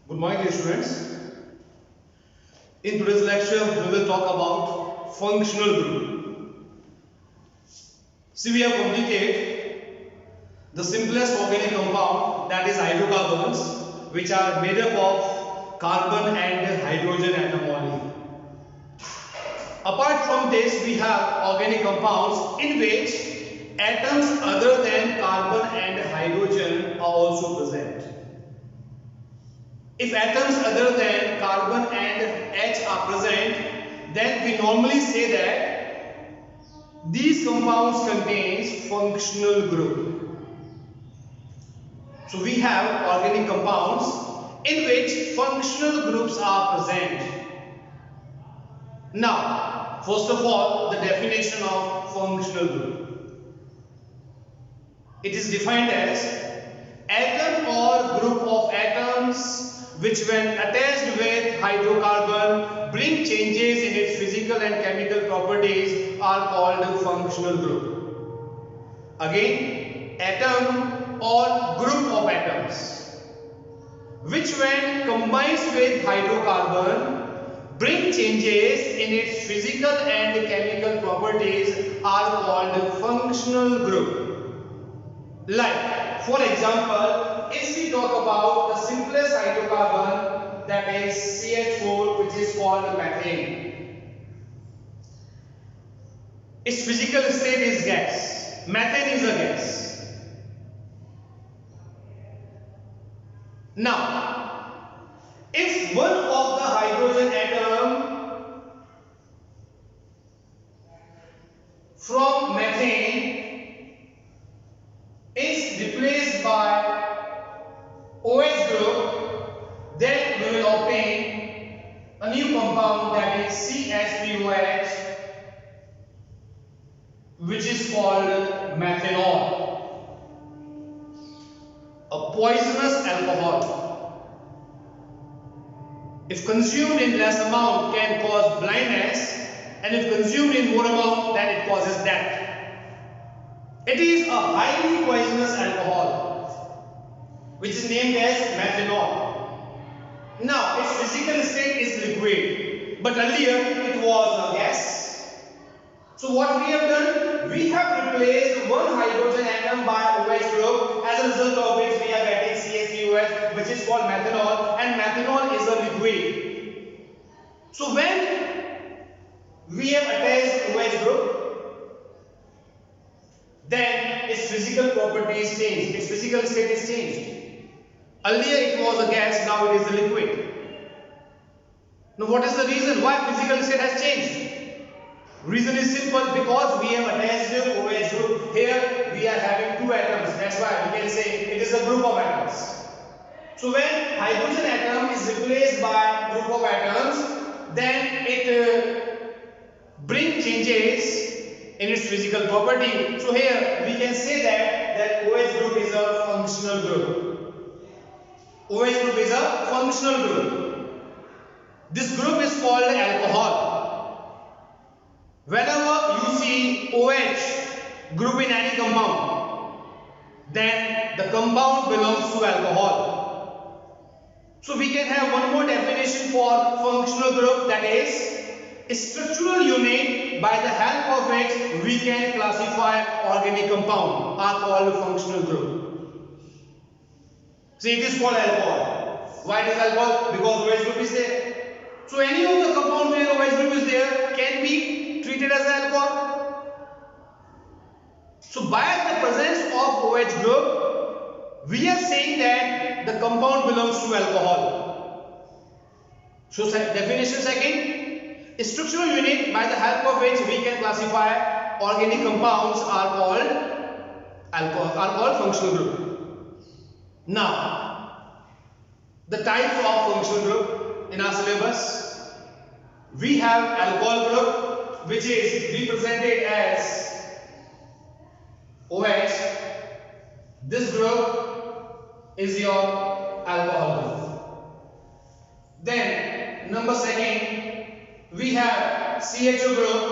Good morning, dear students. In today's lecture, we will talk about functional group. See, we have completed the simplest organic compound, that is hydrocarbons, which are made up of carbon and hydrogen atom only. Apart from this, we have organic compounds in which atoms other than carbon and hydrogen are also present. If atoms other than carbon and H are present, then we normally say that these compounds contains functional group. So we have organic compounds in which functional groups are present. Now, first of all, the definition of functional group. It is defined as atom or group of atoms which when attached with hydrocarbon bring changes in its physical and chemical properties are called functional group. Again, atom or group of atoms which when combines with hydrocarbon bring changes in its physical and chemical properties are called functional group. Like, for example, if we talk about the simplest hydrocarbon, that is CH4, which is called methane. Its physical state is gas. Methane is a gas. Now, if one of the hydrogen atom from methane is replaced by OH group, then we will obtain a new compound, that is CH3OH, which is called methanol, a poisonous alcohol. If consumed in less amount can cause blindness, and if consumed in more amount then it causes death. It is a highly poisonous alcohol which is named as methanol. Now, its physical state is liquid, but earlier it was a gas. So what we have done? We have replaced one hydrogen atom by OH group, as a result of which we are getting CH3OH, which is called methanol, and methanol is a liquid. So when we have attached OH group, then its physical properties change, its physical state is changed. Earlier it was a gas, now it is a liquid. Now what is the reason why physical state has changed? Reason is simple, because we have attached OH group. Here we are having two atoms, that's why we can say it is a group of atoms. So when hydrogen atom is replaced by group of atoms, then it brings changes in its physical property. So here we can say that OH group is a functional group. OH group is a functional group. This group is called alcohol. Whenever you see OH group in any compound, then the compound belongs to alcohol. So we can have one more definition for functional group, that is a structural unit by the help of which we can classify organic compound are called functional group. See, it is called alcohol. Why it is alcohol? Because OH group is there. So any of the compound where OH group is there can be treated as alcohol. So by the presence of OH group, we are saying that the compound belongs to alcohol. So definition second, a structural unit by the help of which we can classify organic compounds are called functional group. Now, the types of functional group in our syllabus, we have alcohol group, which is represented as OH. This group is your alcohol group. Then number second, we have CHO group,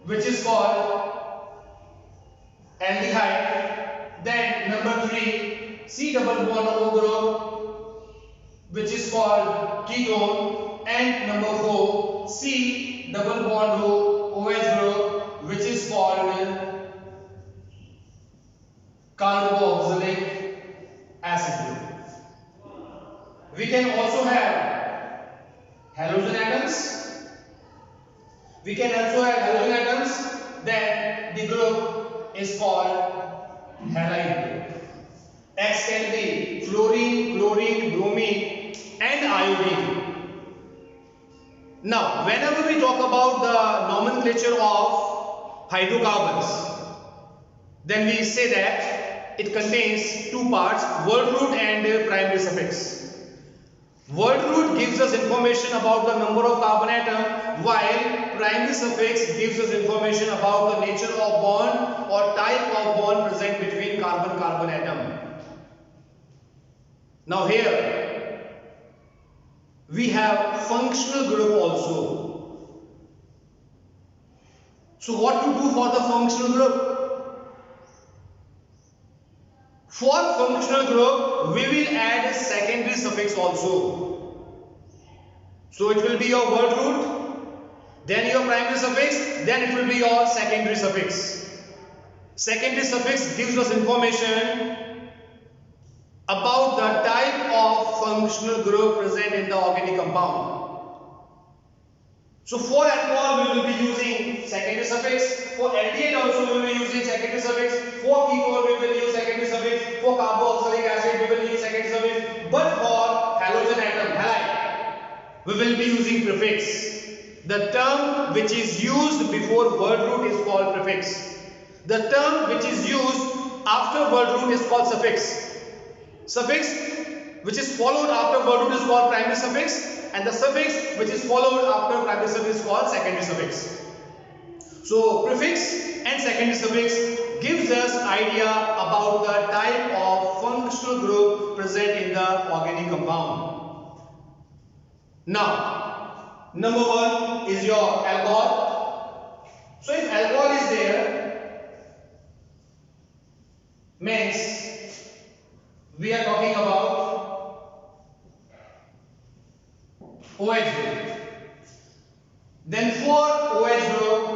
which is called aldehyde. Then number 3, C double bond O group, which is called ketone, and number 4 C double bond OH group, which is called carboxylic acid group. We can also have halogen atoms. We can also have halogen atoms. Then the group is called halide group. X can be fluorine, chlorine, bromine, and iodine. Now, whenever we talk about the nomenclature of hydrocarbons, then we say that it contains two parts, word root and primary suffix. Word root gives us information about the number of carbon atom, while primary suffix gives us information about the nature of bond or type of bond present between carbon-carbon atom. Now here we have functional group also. So what to do for the functional group? For functional group, we will add a secondary suffix also. So it will be your word root, then your primary suffix, then it will be your secondary suffix. Secondary suffix gives us information about the type of functional group present in the organic compound. So for alcohol we will be using secondary suffix, for aldehyde also we will be using secondary suffix, for ketone we will use secondary suffix, for carboxylic acid we will use secondary suffix, but for halogen atom, halide, we will be using prefix. The term which is used before word root is called prefix. The term which is used after word root is called suffix. Suffix which is followed after word root is called primary suffix, and the suffix which is followed after primary suffix is called secondary suffix. So prefix and secondary suffix gives us idea about the type of functional group present in the organic compound. Now, number 1 is your alcohol. So if alcohol is there, means we are talking about OH group. Then for OH group,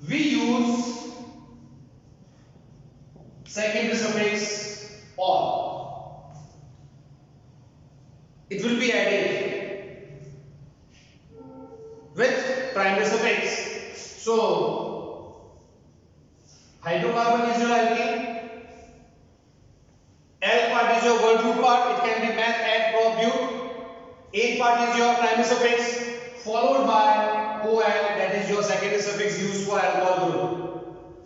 we use secondary suffix or. It will be added with primary suffix. So hydrocarbon is your alkene, L part is your word root part, it can be meth and pro-but. A part is your primary suffix followed by OL, that is your secondary suffix used for alcohol group.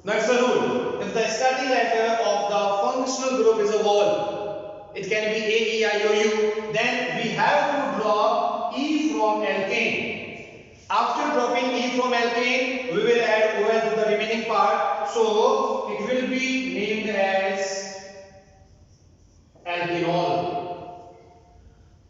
Now it's a rule, if the starting letter of the functional group is a vowel, it can be A, E, I, O, U, then we have to drop E from alkane. After dropping E from alkane, we will add OL to the remaining part, so it will be named as alcohol.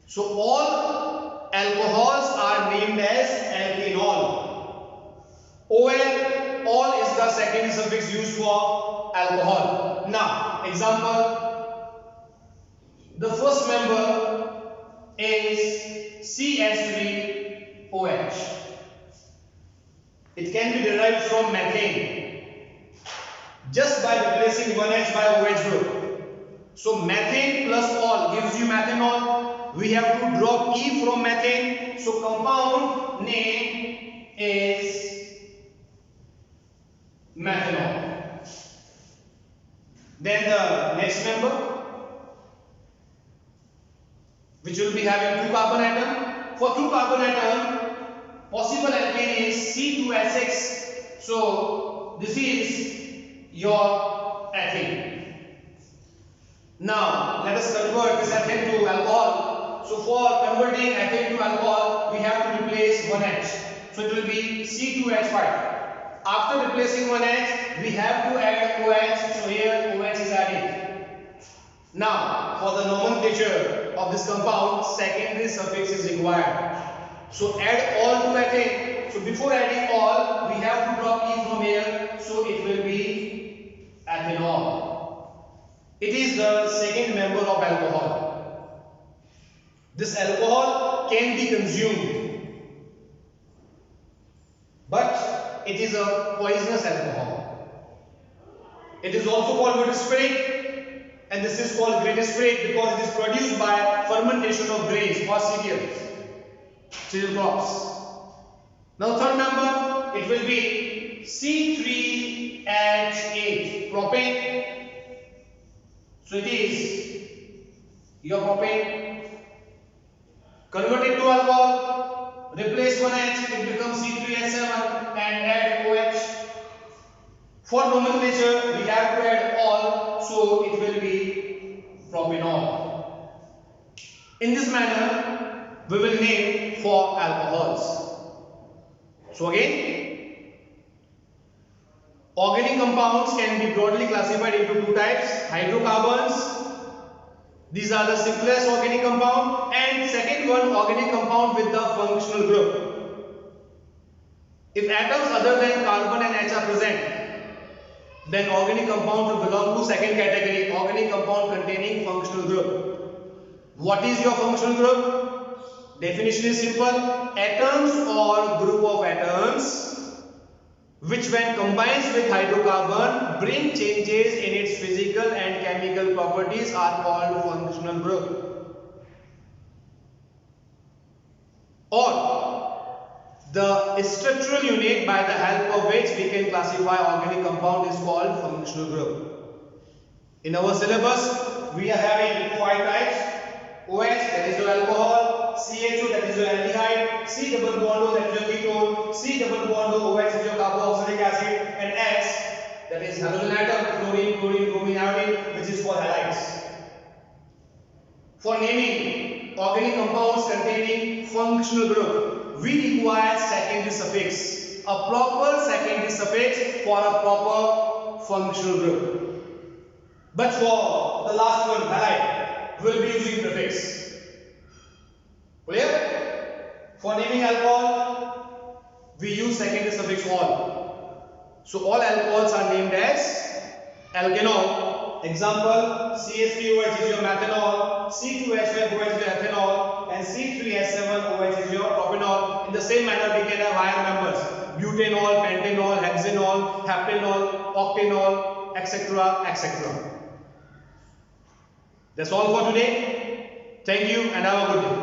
So all alcohols are named as alcohol. OL, all is the secondary suffix used for alcohol. Now, example, the first member is CH3OH. It can be derived from methane just by replacing one H by OH group. So methane plus ol gives you methanol. We have to drop E from methane. So compound name is methanol. Then the next member, which will be having 2 carbon atom. For 2 carbon atom, possible alkane is C2H6. So this is your ethane. Now let us convert this ethane to alcohol. So for converting ethane to alcohol, we have to replace one H. So it will be C2H5. After replacing one H, we have to add OH. So here OH is added. Now for the nomenclature of this compound, secondary suffix is required. So add all to ethane. So before adding all, we have to drop E from here. So it will be ethanol. It is the second member of alcohol. This alcohol can be consumed, but it is a poisonous alcohol. It is also called water spirit, and this is called grain spirit because it is produced by fermentation of grains or cereal crops. Now third member, it will be C3H8, propane. So it is your propane. Convert it to alcohol, replace one H, it becomes C3H7 and add OH. For nomenclature, we have to add all, so it will be propanol. In this manner, we will name 4 alcohols. So again, organic compounds can be broadly classified into 2 types: hydrocarbons. These are the simplest organic compound, and second one, organic compound with the functional group. If atoms other than carbon and H are present, then organic compound will belong to second category, organic compound containing functional group. What is your functional group? Definition is simple: atoms or group of atoms which when combines with hydrocarbon bring changes in its physical and chemical properties are called functional group. Or the structural unit by the help of which we can classify organic compound is called functional group. In our syllabus we are having 5 types: OH, that is your alcohol; CHO, that is your aldehyde; C double bond O, that is your ketone; C double bond O, OH is your carboxylic acid; and X, that is halogen atom, chlorine, bromine, iodine, which is called halides. For naming organic compounds containing functional group, we require secondary suffix, a proper secondary suffix for a proper functional group. But for the last one, halide, we will be using prefix. Clear? For naming alcohol, we use secondary suffix all. So all alcohols are named as alkanol. Example: CH3OH is your methanol, C2H5OH is your ethanol, and C3H7OH is your propanol. In the same manner, we can have higher members: butanol, pentanol, hexanol, heptanol, octanol, etc., etc. That's all for today. Thank you and have a good day.